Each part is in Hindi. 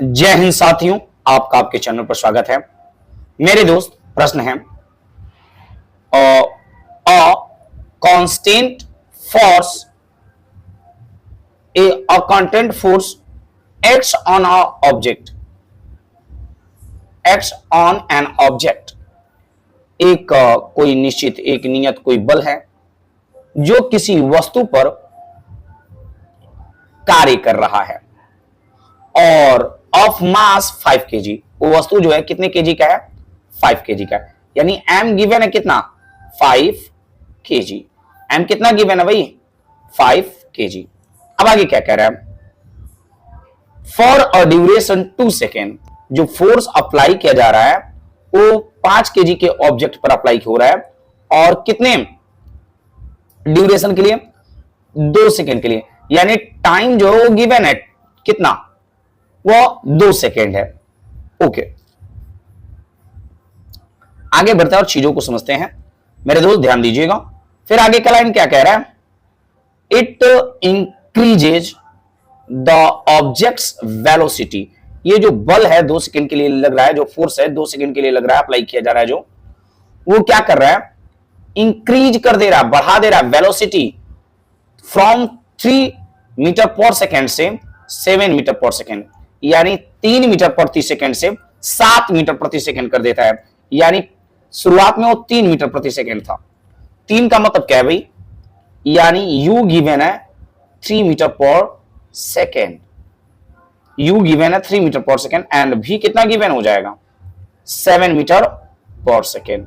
जय हिंद साथियों, आपका आपके चैनल पर स्वागत है। मेरे दोस्त, प्रश्न है a constant force a constant force acts on a object acts on an object एक कोई निश्चित एक नियत कोई बल है जो किसी वस्तु पर कार्य कर रहा है और ऑफ मास 5 kg। वो वस्तु जो है कितने केजी का है? 5 kg का। यानी m गिवन है कितना? 5 kg। m कितना गिवन है भाई? 5 kg। अब आगे क्या कह रहा है? फॉर अ ड्यूरेशन 2 सेकेंड, जो फोर्स अप्लाई किया जा रहा है वो 5 kg के ऑब्जेक्ट पर अप्लाई हो रहा है और कितने ड्यूरेशन के लिए? 2 सेकेंड के लिए। यानी टाइम जो है वो गिवन है कितना? वो 2 सेकेंड है। ओके, आगे बढ़ते हैं और चीजों को समझते हैं। मेरे दोस्त ध्यान दीजिएगा। फिर आगे का लाइन क्या कह रहा है? It increases the objects velocity. ये जो बल है 2 सेकेंड के लिए लग रहा है, जो फोर्स है 2 सेकेंड के लिए लग रहा है, अप्लाई किया जा रहा है, जो वो क्या कर रहा है? इंक्रीज कर दे रहा है, बढ़ा दे रहा है वेलोसिटी फ्रॉम 3 मीटर पर सेकेंड से 7 मीटर पर सेकेंड। यानी 3 मीटर प्रति सेकेंड से 7 मीटर प्रति सेकेंड कर देता है। यानी शुरुआत में वो 3 मीटर प्रति सेकेंड था। 3 का मतलब क्या है भाई? यानी u गिवन है 3 मीटर पर सेकेंड। u गिवन है 3 मीटर पर सेकेंड एंड v कितना गिवन हो जाएगा? 7 मीटर पर सेकेंड।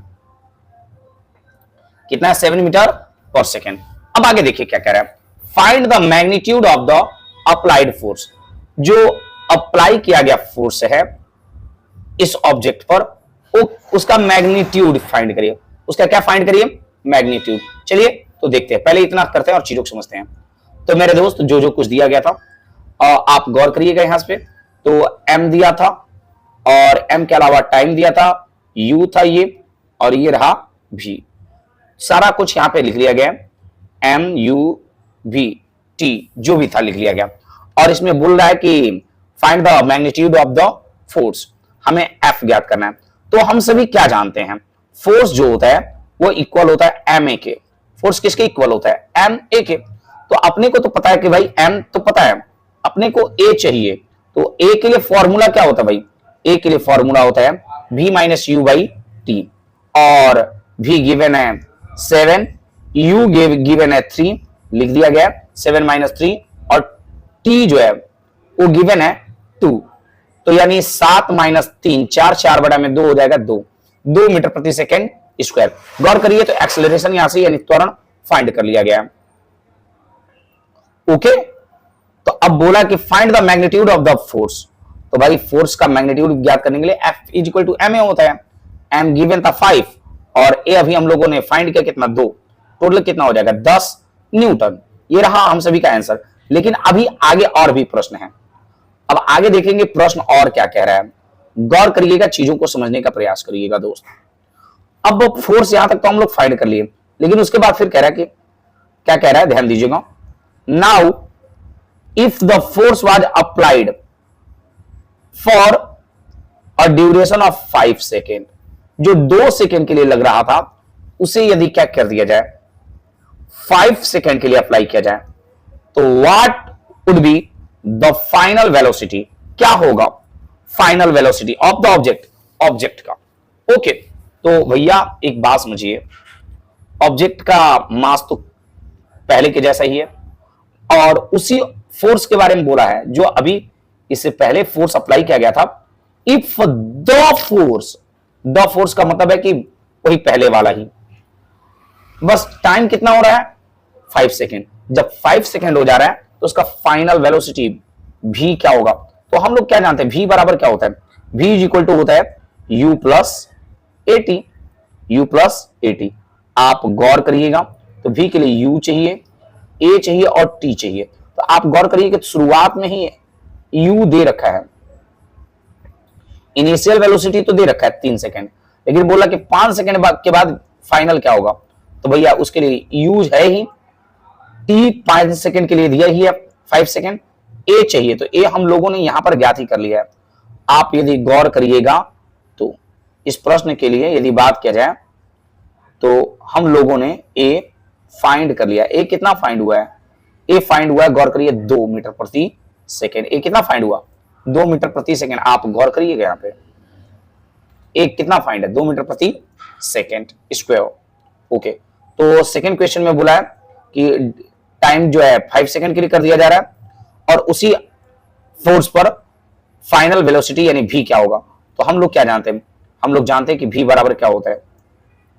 कितना? 7 मीटर पर सेकेंड। अब आगे देखिए क्या कह रहा है? Find the magnitude of the applied force. जो अप्लाई किया गया फोर्स है इस ऑब्जेक्ट पर, उसका मैग्नीट्यूड फाइंड करिए। उसका क्या फाइंड करिए? मैग्नीट्यूड। चलिए तो देखते हैं, पहले इतना करते हैं और चीजों को समझते हैं। तो मेरे दोस्त, जो जो कुछ दिया गया था आप गौर करिएगा यहां पे। तो m दिया था और m के अलावा टाइम दिया था, u था ये, और ये रहा v। सारा कुछ यहां पे लिख लिया गया, m u v t जो भी था लिख लिया गया। और इसमें बोल रहा है कि find the magnitude of the force, हमें f ज्ञात करना है। तो हम सभी क्या जानते हैं? फोर्स जो होता है वो इक्वल होता है ma के। फोर्स किसके इक्वल होता है? ma के। तो अपने को तो पता है कि भाई m तो पता है, अपने को a चाहिए। तो a के लिए फॉर्मूला क्या होता है भाई? a के लिए फॉर्मूला होता है v minus you by T. और v गिवन है 7, u गिवन है 3, लिख दिया गया 7 माइनस 3, और t जो है वो गिवन है 2। तो यानी 7 माइनस 3, 4 4 बटा में 2 हो जाएगा 2 मीटर प्रति सेकेंड स्क्वायर। गौर करिए तो एक्सेलरेशन यहां से यानी त्वरण फाइंड कर लिया गया। ओके, तो अब बोला कि find the magnitude of the force. तो भाई फोर्स का मैग्नीट्यूड ज्ञात करने के लिए F is equal to ma होता है। m गिवन था 5 और a अभी हम लोगों ने फाइंड किया कितना? 2। टोटल कितना हो जाएगा? 10 न्यूटन। ये रहा हम सभी का आंसर। लेकिन अभी आगे और भी प्रश्न है। अब आगे देखेंगे प्रश्न और क्या कह रहा है। गौर करिएगा, चीजों को समझने का प्रयास करिएगा दोस्त। अब फोर्स यहां तक तो हम लोग फाइंड कर लिए, लेकिन उसके बाद फिर कह रहा है कि क्या कह रहा है? ध्यान दीजिएगा। Now if the force was applied for a duration of 5 second, जो 2 सेकेंड के लिए लग रहा था उसे यदि क्या कर दिया जाए? 5 सेकेंड के लिए अप्लाई किया जाए, तो what would be the final velocity? क्या होगा final velocity of the object का? ओके, तो भैया एक बात समझिए, ऑब्जेक्ट का मास तो पहले के जैसा ही है और उसी फोर्स के बारे में बोला है जो अभी इससे पहले फोर्स अप्लाई किया गया था। इफ द फोर्स का मतलब है कि वही पहले वाला ही, बस टाइम कितना हो रहा है? 5 सेकेंड। जब 5 सेकेंड हो जा रहा है तो उसका फाइनल वेलोसिटी v क्या होगा? तो हम लोग क्या जानते हैं? v बराबर क्या होता है? v इज इक्वल टू होता है u प्लस at। आप गौर करिएगा तो v के लिए u चाहिए, a चाहिए और t चाहिए। तो आप गौर करिए कि शुरुआत में ही u दे रखा है, इनिशियल वेलोसिटी तो दे रखा है 3 सेकेंड, लेकिन बोला कि 5 सेकेंड के बाद फाइनल क्या होगा? तो भैया उसके लिए u है ही, t 5 सेकेंड के लिए दिया ही है 5 सेकेंड, a चाहिए। तो a हम लोगों ने यहां पर ज्ञात ही कर लिया है। आप यदि गौर करिएगा तो इस प्रश्न के लिए यदि बात किया जाए तो हम लोगों ने ए फाइंड कर लिया। ए कितना फाइंड हुआ है? ए फाइंड हुआ है, गौर करिए, 2 मीटर प्रति सेकेंड। ए कितना फाइंड हुआ? 2 मीटर प्रति सेकेंड। आप गौर करिएगा यहाँ पे ए कितना फाइंड है? 2 मीटर प्रति सेकेंड स्क्वायर। ओके, तो सेकेंड क्वेश्चन में बोला है कि टाइम जो है 5 सेकेंड के लिए कर दिया जा रहा है और उसी फोर्स पर फाइनल वेलोसिटी यानी v क्या होगा। तो हम लोग क्या जानते हैं? हम लोग जानते हैं कि v बराबर क्या होता है?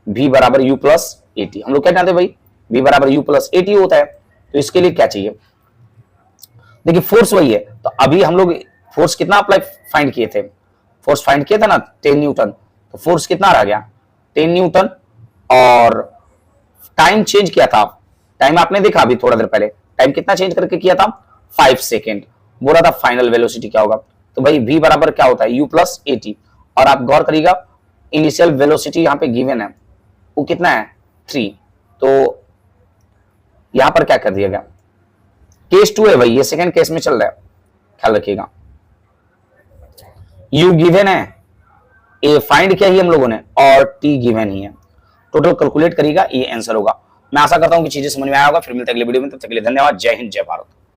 v बराबर u प्लस at। हम लोग क्या जानते हैं भाई? v बराबर u प्लस at होता है। तो इसके लिए क्या चाहिए? देखिए फोर्स वही है, तो अभी हम लोग फोर्स कितना अप्लाई फाइंड किए थे? फोर्स फाइंड किया था ना 10 न्यूटन। तो फोर्स कितना रह गया? 10 न्यूटन। और टाइम चेंज किया था, टाइम आपने देखा अभी थोड़ा देर पहले, टाइम कितना चेंज करके किया था? 5 सेकेंड। बोला था फाइनल वेलोसिटी क्या होगा। तो भाई v बराबर क्या होता है? u plus at। और आप गौर करिएगा इनिशियल वेलोसिटी यहाँ पे गिवन है, वो कितना है? 3। तो यहां पर क्या कर दिया गया? केस 2 है भाई, ये सेकंड केस में चल रहा है, ख्याल रखिएगा। u गिवन है, a फाइंड किया ही हम लोगों ने और t गिवन ही है। टोटल कैलकुलेट करिएगा, ये आंसर होगा। मैं आशा करता हूं कि चीजें समझ में आया होगा। फिर मिलते हैं अगले वीडियो में, तब तक के लिए धन्यवाद। जय हिंद, जय भारत।